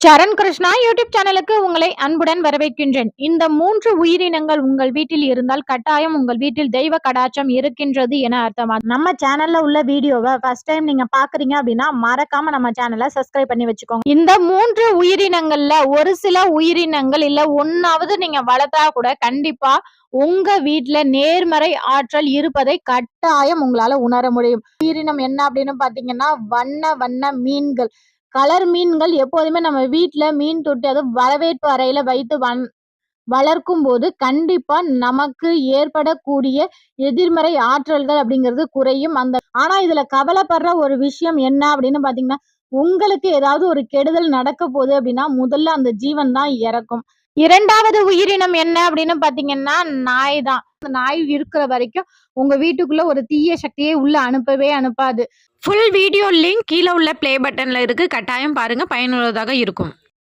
சரண் Krishna YouTube சேனலுக்கு உங்களை அன்புடன் வரவேற்கின்றேன். இந்த 3 உயிரினங்கள் உங்கள் வீட்டில் இருந்தால் கட்டாயம் உங்கள் வீட்டில் தெய்வ கடாட்சம் இருக்கின்றது என அர்த்தமா. நம்ம சேனல்ல உள்ள வீடியோவை ஃபர்ஸ்ட் டைம் நீங்க பாக்குறீங்க அப்படின்னா மறக்காம நம்ம சேனலை சப்ஸ்கிரைப் பண்ணி வச்சுக்கோங்க. இந்த 3 உயிரினங்கள்ல ஒரு சில உயிரினங்கள் இல்ல ஒன்னாவது நீங்க வளர்த்தா கூட கண்டிப்பா உங்க வீட்டுல நேர்மறை ஆற்றல் இருப்பதை கட்டாயம் உங்களால உணர முடியும். உயிரினம் என்ன அப்படின்னு பாத்தீங்கன்னா வண்ண வண்ண மீன்கள். கலர் மீன்கள் எப்போதுமே நம்ம வீட்டுல மீன் தொட்டி அதுவும் வரவேற்பு அறையில வைத்து வளர்க்கும் போது கண்டிப்பா நமக்கு ஏற்படக்கூடிய எதிர்மறை ஆற்றல்கள் அப்படிங்கிறது குறையும். ஆனா இதுல கவலைப்படுற ஒரு விஷயம் என்ன அப்படின்னு பாத்தீங்கன்னா உங்களுக்கு ஏதாவது ஒரு கெடுதல் நடக்க போகுது அப்படின்னா முதல்ல அந்த ஜீவன் தான் இறக்கும். இரண்டாவது உயிரினம் என்ன அப்படின்னு பாத்தீங்கன்னா நாய் தான். நாய் இருக்கிற வரைக்கும் உங்க வீட்டுக்குள்ள ஒரு தீய சக்தியை உள்ள அனுப்பவே அனுப்பாது. ஃபுல் வீடியோ லிங்க் கீழே உள்ள ப்ளே பட்டன்ல இருக்கு, கட்டாயம் பாருங்க, பயனுள்ளதாக இருக்கும்.